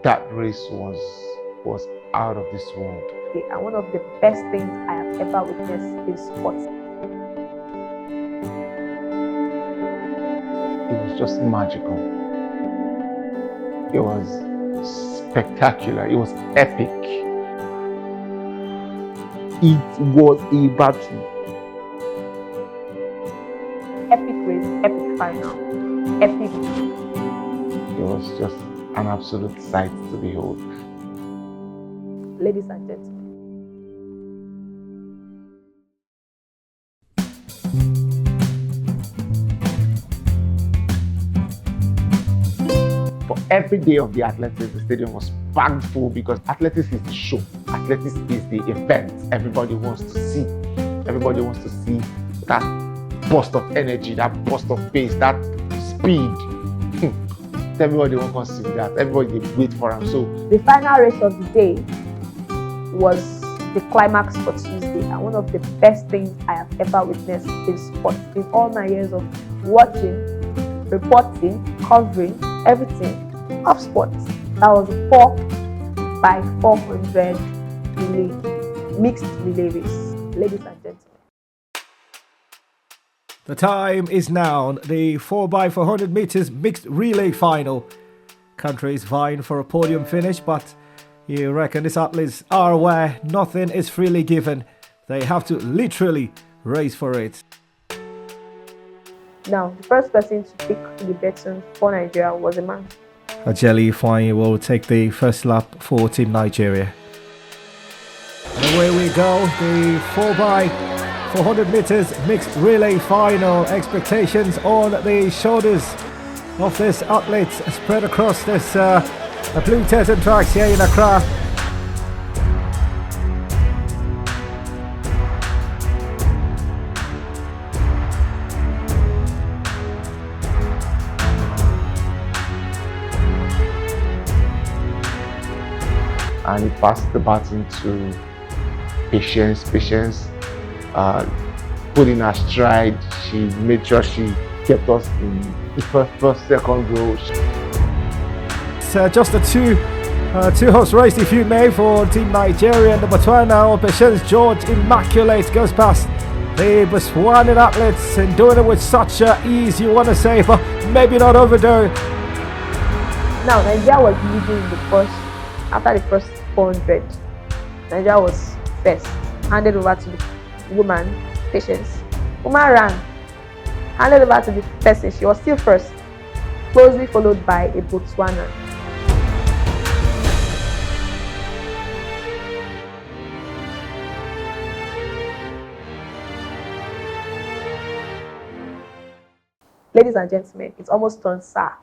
That race was out of this world. And one of the best things I have ever witnessed in sports. It was just magical. It was spectacular. It was epic. It was a battle. Epic race, epic final, epic. It was just an absolute sight to behold. Ladies and gentlemen. For every day of the athletics, the stadium was packed full because athletics is the show. Athletics is the event. Everybody wants to see. Everybody wants to see that burst of energy, that burst of pace, that speed. Everybody wants to see that. Everybody wait for them. So the final race of the day was the climax for Tuesday, and one of the best things I have ever witnessed in sports in all my years of watching, reporting, covering everything of sports. That was a 4x400 relay, mixed relay race. Ladies and gentlemen. The time is now the 4x400 meters mixed relay final. Countries vying for a podium finish, but you reckon these athletes are aware nothing is freely given. They have to literally race for it. Now, the first person to pick the baton for Nigeria was a man. Ajeli Ifeanyi will take the first lap for Team Nigeria. And away we go, the 4x400 meters mixed relay final. Expectations on the shoulders of this athlete spread across this blue curtain tracks here in Accra. and he passed the baton to Patience. Patience put in her stride. She made sure she kept us in the first, second row. It's just a two-horse race, if you may, for Team Nigeria. And the Botswana Patience George Immaculate goes past the Botswanan athletes and doing it with such ease, you want to say, but maybe not overdue. Now, Nigeria was leading in the first, after the first 400. Nigeria was first, handed over to the woman, Patience. Woman ran, handed over to the person, she was still first, closely followed by a Botswanan. Ladies and gentlemen, it's almost turned sour.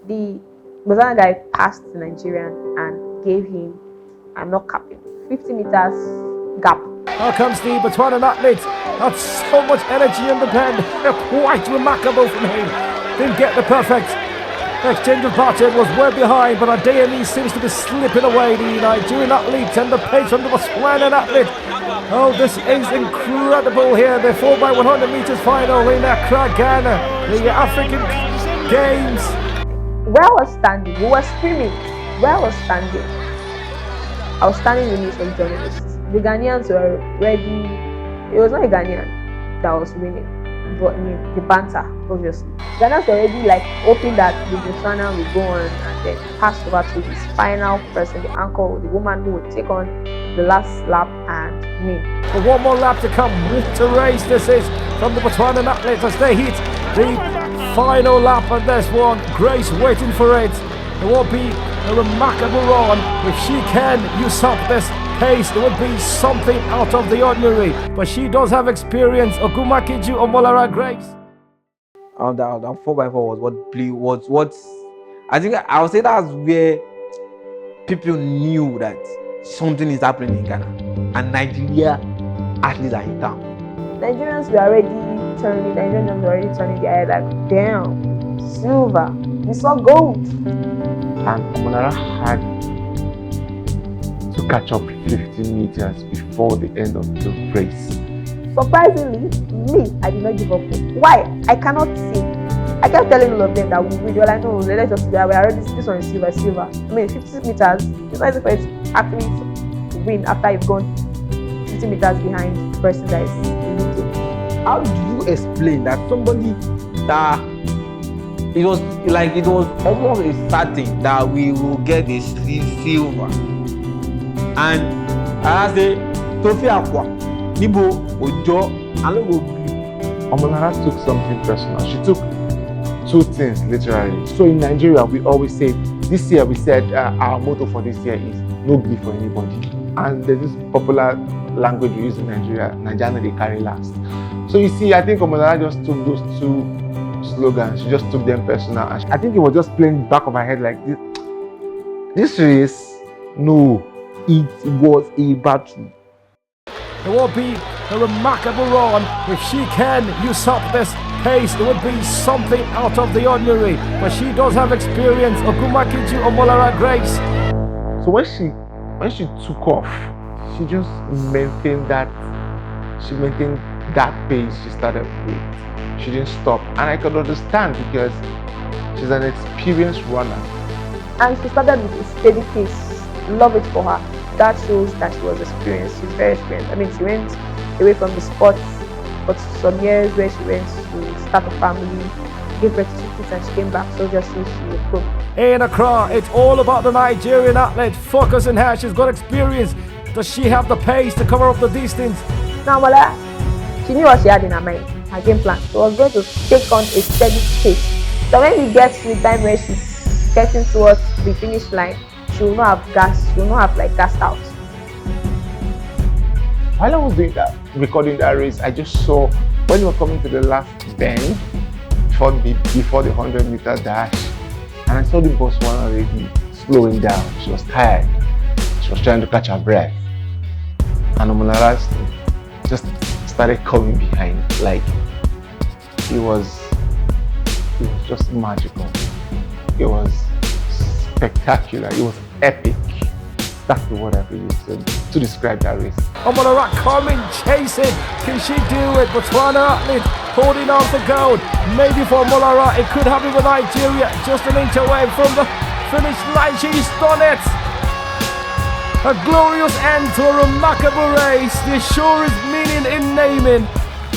The Botswana guy passed the Nigerian and gave him, I'm not capping, 50 meters gap. Here comes the Botswanan athlete. That's so much energy in the pen. Quite remarkable from him. Didn't get the perfect exchange of pattern, was way behind, but Adeyemi seems to be slipping away. The Nigerian athlete and the pace from the Botswanan athlete. Oh, this is incredible here. The 4x100 meters final in Accra, Ghana. The African Games. Where I was standing, we were screaming. Where I was standing in the midst of journalists. The Ghanaians were ready. It was not a Ghanaian that was winning, but the banter, obviously. Ghanaians were already like hoping that the Botswana will go on and then pass over to his final person, the anchor, the woman who would take on the last lap and me. So one more lap to come. What a race this is from the Botswanan athletes as they hit the final lap on this one. Grace waiting for it. It will be a remarkable run. If she can usurp this pace, it would be something out of the ordinary. But she does have experience. Ogunmakinju, Omolara, Grace. That 4x4 was what I think I would say that's where people knew that something is happening in Ghana and Nigeria athletes are in town. Nigerians were already turning their head like, damn, silver, we saw gold. And Omolara had to catch up 50 meters before the end of the race. Surprisingly, me, I did not give up. Why? I cannot see. I kept telling all of them that we win. They were like, no, let's just we are already this one is silver. I mean 50 meters, it's not easy for it to actually win after you've gone 50 meters behind the person that is leading. How do you explain that somebody that it was almost a certain that we will get a silver, and I say trophy aqua nibo ojo alogo. Omolara took something personal. She took two things literally. So in Nigeria, we always say, this year we said our motto for this year is no grief for anybody. And there's this popular language we use in Nigeria, Nigerian they carry last. So you see, I think Omolara just took those two slogans, she just took them personal. And I think it was just playing back of her head like this. This race, no, it was a battle. It will be a remarkable run. If she can usurp this pace, it would be something out of the ordinary. But she does have experience. Ogunmakinju, Omolara Grace. So when she took off, she just maintained that pace she started with. She didn't stop. And I could understand because she's an experienced runner. And she started with a steady pace. Love it for her. That shows that she was experienced. She's very experienced. I mean, she went away from the sports for some years where she went to start a family, give birth to kids, and she came back. So obviously she was pro. In Accra, it's all about the Nigerian athlete. Focus on her. She's got experience. Does she have the pace to cover up the distance? Now, Omolara, she knew what she had in her mind, her game plan. She was going to take on a steady pace. So when we get to the time where she's getting towards the finish line, she will not have gas. She will not have gassed out. While I was doing that, recording that race, I just saw when we were coming to the last bend before the 100 meter dash, and I saw the Botswana lady slowing down. She was tired. She was trying to catch her breath, and Omolara just started coming behind. Like it was just magical. It was spectacular. It was epic. That's the word I could use to describe that race. Omolara coming, chasing. Can she do it? Botswana athlete holding on for gold. Maybe for Omolara, it could happen with Nigeria. Just an inch away from the finish line. She's done it. A glorious end to a remarkable race. The sure is meaning in naming.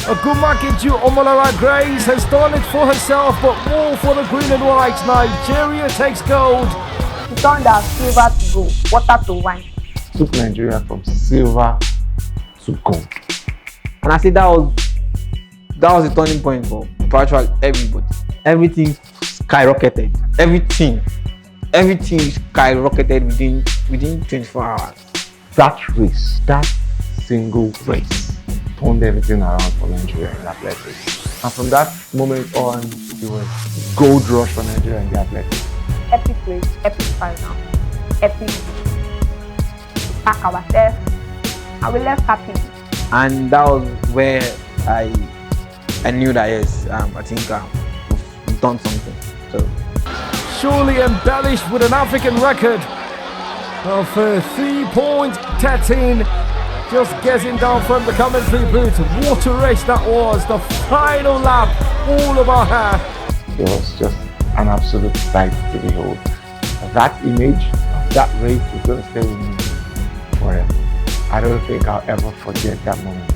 Ogunmakinju Omolara Grace has done it for herself, but more for the green and white. Nigeria takes gold. She turned her silver to gold, water to wine. Took Nigeria from silver to gold. And I say that was a turning point for virtually everybody. Everything skyrocketed. Everything skyrocketed within 24 hours. That race, that single race, turned everything around for Nigeria in athletics. And from that moment on, it was gold rush for Nigeria in the athletics. Epic race, epic final, epic. We pack ourselves and we left happy. And that was where I knew that yes, I think we've done something. So Surely embellished with an African record of 3.13. Just getting down from the commentary booth. What a race that was. The final lap, all about her. It was just an absolute sight to behold. That image of that race is going to stay with me forever. I don't think I'll ever forget that moment.